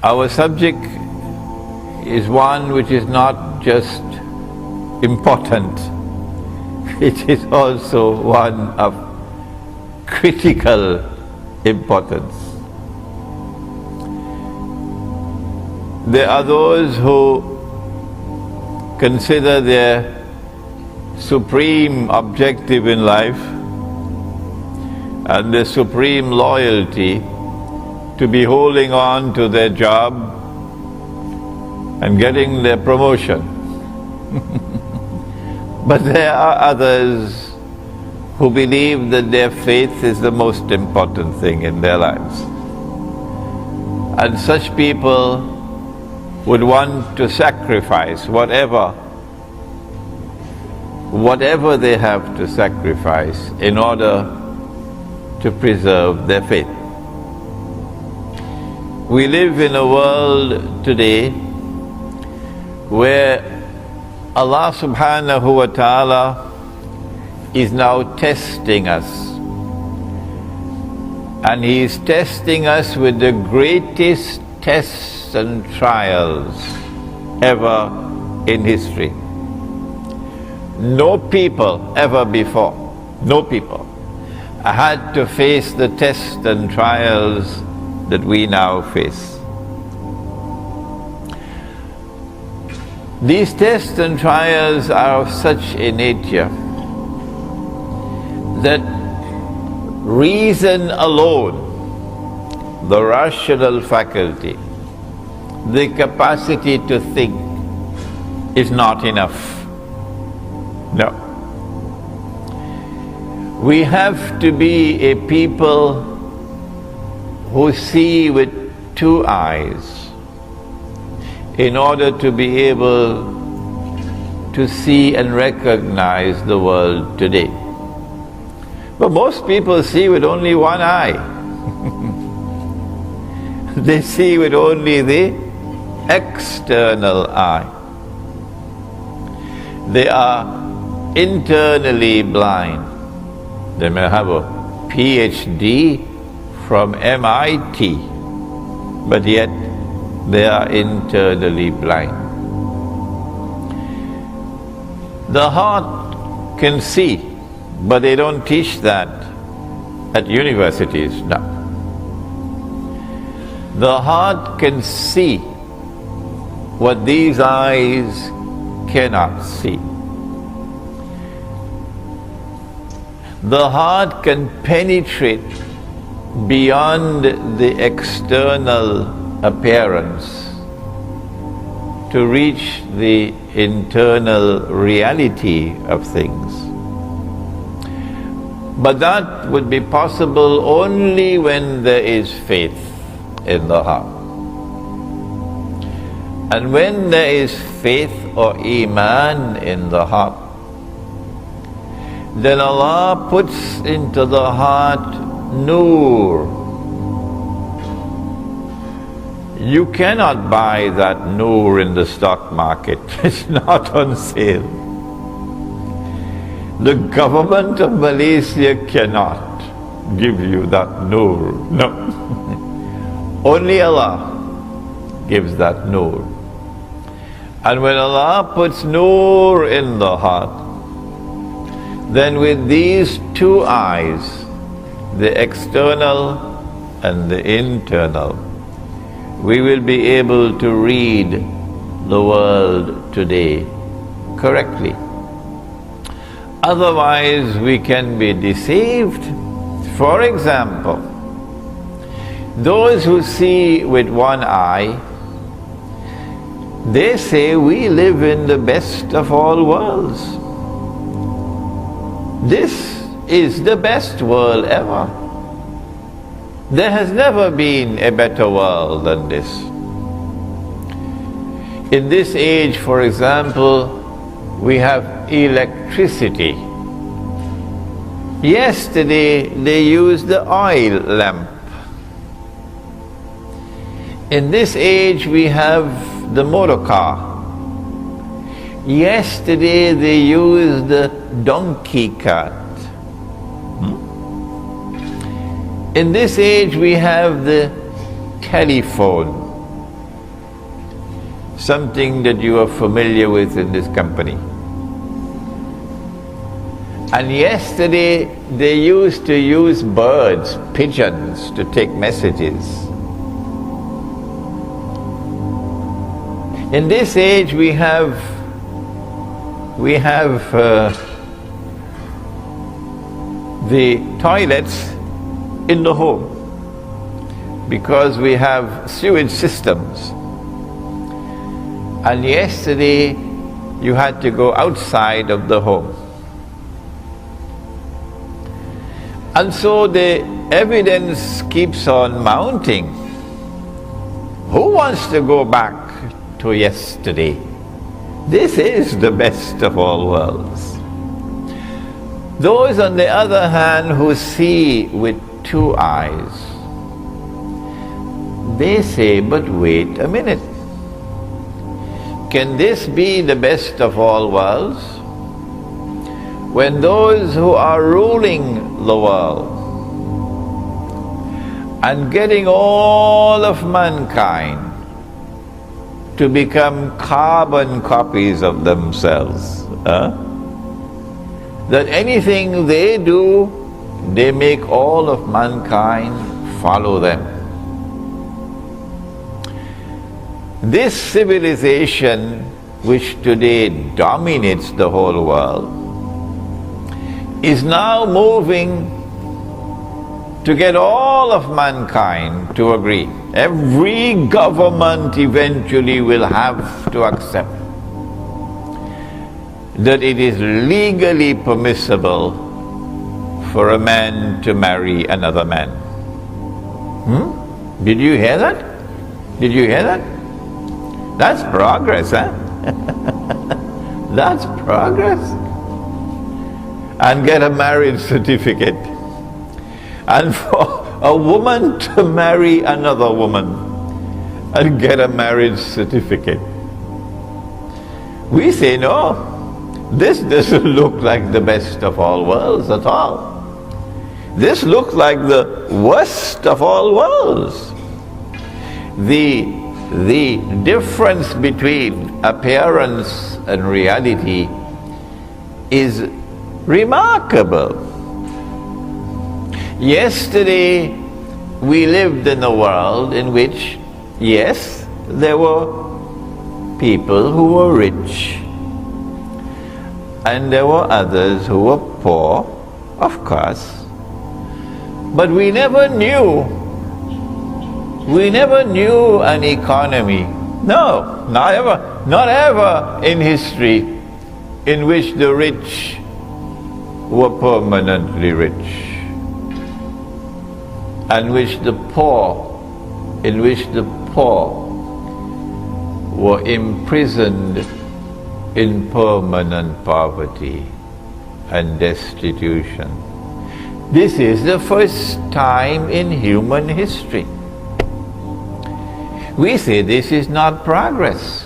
Our subject is one which is not just important, it is also one of critical importance. There are those who consider their supreme objective in life and their supreme loyalty to be holding on to their job and getting their promotion. But there are others who believe that their faith is the most important thing in their lives. And such people would want to sacrifice whatever they have to sacrifice in order to preserve their faith. We live in a world today where Allah subhanahu wa ta'ala is now testing us. And He is testing us with the greatest tests and trials ever in history. No people ever before, no people had to face the tests and trials that we now face. These tests and trials are of such a nature that reason alone, the rational faculty, the capacity to think is not enough. No. We have to be a people who see with two eyes in order to be able to see and recognize the world today. But most people see with only one eye. They see with only the external eye. They are internally blind. They may have a PhD from MIT, but yet they are internally blind. The heart can see, but they don't teach that at universities now. The heart can see what these eyes cannot see. The heart can penetrate beyond the external appearance to reach the internal reality of things. But that would be possible only when there is faith in the heart. And when there is faith or iman in the heart, then Allah puts into the heart Noor. You cannot buy that Noor in the stock market. It's not on sale. The government of Malaysia cannot give you that Noor. No. Only Allah gives that Noor. And when Allah puts Noor in the heart, then with these two eyes, the external and the internal, we will be able to read the world today correctly. Otherwise, we can be deceived. For example, those who see with one eye, they say we live in the best of all worlds. This is the best world ever. There has never been a better world than this. In this age, for example, we have electricity. Yesterday, they used the oil lamp. In this age, we have the motor car. Yesterday, they used the donkey cart. In this age, we have the telephone. something that you are familiar with in this company. And yesterday they used to use birds, pigeons, to take messages. In this age we have the toilets in the home because we have sewage systems. And yesterday you had to go outside of the home. And so the evidence keeps on mounting. Who wants to go back to yesterday? This is the best of all worlds. Those, on the other hand, who see with two eyes, they say, but wait a minute. Can this be the best of all worlds? When those who are ruling the world and getting all of mankind to become carbon copies of themselves, that anything they do, they make all of mankind follow them. This civilization, which today dominates the whole world, is now moving to get all of mankind to agree. Every government eventually will have to accept that it is legally permissible for a man to marry another man. Did you hear that? Did you hear that? That's progress, huh? That's progress. And get a marriage certificate. And for a woman to marry another woman and get a marriage certificate. We say, no, this doesn't look like the best of all worlds at all. This looks like the worst of all worlds. The difference between appearance and reality is remarkable. Yesterday we lived in a world in which, yes, there were people who were rich and there were others who were poor, of course. But we never knew an economy, no, not ever in history, in which the rich were permanently rich, and in which the poor were imprisoned in permanent poverty and destitution. This is the first time in human history. We say this is not progress.